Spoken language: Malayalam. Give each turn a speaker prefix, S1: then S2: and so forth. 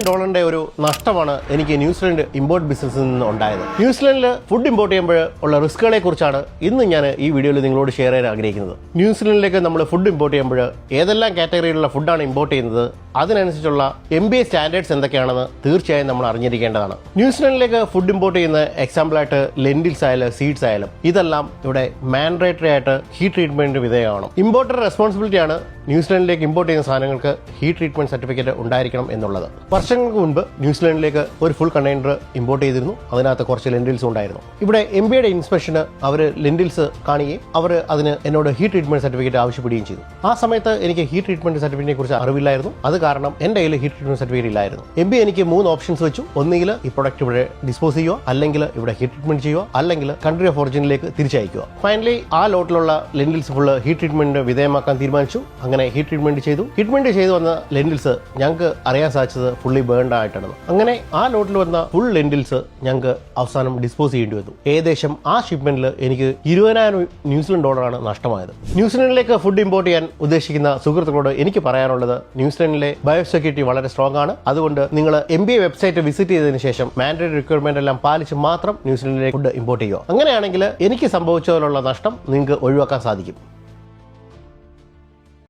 S1: $1 ഒരു നഷ്ടമാണ് എനിക്ക് ന്യൂസിലൻഡ് ഇമ്പോർട്ട് ബിസിനസ്സിൽ നിന്ന് ഉണ്ടായത്. ന്യൂസിലൻഡിൽ ഫുഡ് ഇമ്പോർട്ട് ചെയ്യുമ്പോൾ ഉള്ള റിസ്കുകളെ കുറിച്ചാണ് ഇന്ന് ഞാൻ ഈ വീഡിയോയിൽ നിങ്ങളോട് ഷെയർ ചെയ്യാൻ ആഗ്രഹിക്കുന്നത്. ന്യൂസിലൻഡിലേക്ക് നമ്മൾ ഫുഡ് ഇമ്പോർട്ട് ചെയ്യുമ്പോൾ ഏതെല്ലാം കാറ്റഗറിയിലുള്ള ഫുഡാണ് ഇമ്പോർട്ട് ചെയ്യുന്നത്, അതിനനുസരിച്ചുള്ള MBA സ്റ്റാൻഡേർഡ്സ് എന്തൊക്കെയാണെന്ന് തീർച്ചയായും നമ്മൾ അറിഞ്ഞിരിക്കേണ്ടതാണ്. ന്യൂസിലൻഡിലേക്ക് ഫുഡ് ഇമ്പോർട്ട് ചെയ്യുന്ന എക്സാമ്പിളായിട്ട് ലെൻറ്റിൽസ് ആയാലും സീഡ്സ് ആയാലും ഇതെല്ലാം ഇവിടെ മാൻഡേറ്ററി ആയിട്ട് ഹീറ്റ് ട്രീറ്റ്മെന്റിന് വിധേയമാണ്. ഇമ്പോർട്ടർ റെസ്പോൺസിബിലിറ്റിയാണ് ന്യൂസിലൻഡിലേക്ക് ഇമ്പോർട്ട് ചെയ്യുന്ന സാധനങ്ങൾക്ക് ഹീറ്റ് ട്രീറ്റ്മെന്റ് സർട്ടിഫിക്കറ്റ് ഉണ്ടായിരിക്കണം എന്നുള്ളത്. വർഷങ്ങൾക്ക് മുൻപ് ന്യൂസിലൻഡിലേക്ക് ഒരു ഫുൾ കണ്ടെയ്നർ ഇമ്പോർട്ട് ചെയ്തിരുന്നു. അതിനകത്ത് കുറച്ച് ലെൻറ്റിൽസ് ഉണ്ടായിരുന്നു. ഇവിടെ MBAയുടെ ഇൻസ്പെക്ഷന് അവർ ലെൻറ്റിൽസ് കാണുകയും അവർ അതിന് എന്നോട് ഹീറ്റ് ട്രീറ്റ്മെന്റ് സർട്ടിഫിക്കറ്റ് ആവശ്യപ്പെടുകയും ചെയ്തു. ആ സമയത്ത് എനിക്ക് ഹീറ്റ് ട്രീറ്റ്മെന്റ് സർട്ടിഫിക്കറ്റിനെ കുറിച്ച് അറിവില്ലായിരുന്നു. അത് കാരണം എന്റെ കയ്യിൽ ഹീറ്റ് ട്രീറ്റ്മെന്റ് സർട്ടിഫിക്കറ്റ് ഇല്ലായിരുന്നു. MBA എനിക്ക് 3 ഓപ്ഷൻസ് വെച്ചു. ഒന്നുകിൽ ഈ പ്രൊഡക്റ്റ് ഇവിടെ ഡിസ്പോസ് ചെയ്യുക, അല്ലെങ്കിൽ ഇവിടെ ഹീറ്റ് ട്രീറ്റ്മെന്റ് ചെയ്യുക, അല്ലെങ്കിൽ കൺട്രി ഓഫ് ഒറിജിനിലേക്ക് തിരിച്ചയക്കുക. ഫൈനലി ആ ലോട്ടിലുള്ള ലെൻറ്റിൽസ് ഫുള്ള് ഹീറ്റ് ട്രീറ്റ്മെന്റ് വിധേയമാക്കാൻ തീരുമാനിച്ചു. അങ്ങനെ ഹീറ്റ് ട്രീറ്റ്മെന്റ് ചെയ്തു വന്ന ലെൻറ്റിൽസ് ഞങ്ങൾക്ക് അറിയാൻ സാധിച്ചത് ഫുള്ളി ബേൺഡ് ആയിട്ടാണ്. അങ്ങനെ ആ ലോട്ടിൽ വന്ന ഫുൾ ലെൻറ്റിൽസ് ഞങ്ങൾക്ക് അവസാനം ഡിസ്പോസ് ചെയ്യേണ്ടി വന്നു. ഏകദേശം ആ ഷിപ്മെന്റിൽ എനിക്ക് $20,000 നഷ്ടമായത്. ന്യൂസിലൻഡിലേക്ക് ഫുഡ് ഇമ്പോർട്ട് ചെയ്യാൻ ഉദ്ദേശിക്കുന്ന സുഹൃത്തുക്കളോട് എനിക്ക് പറയാനുള്ളത്, ന്യൂസിലൻഡിലെ ബയോസെക്യൂരിറ്റി വളരെ സ്ട്രോങ് ആണ്. അതുകൊണ്ട് നിങ്ങൾ MBA വെബ്സൈറ്റ് വിസിറ്റ് ചെയ്തതിനു ശേഷം മാൻഡേറ്ററി റിക്വയർമെന്റ് എല്ലാം പാലിച്ച് മാത്രം ന്യൂസിലൻഡിലേക്ക് ഫുഡ് ഇമ്പോർട്ട് ചെയ്യുക. അങ്ങനെയാണെങ്കിൽ എനിക്ക് സംഭവിച്ചതിലുള്ള നഷ്ടം നിങ്ങൾക്ക് ഒഴിവാക്കാൻ സാധിക്കും.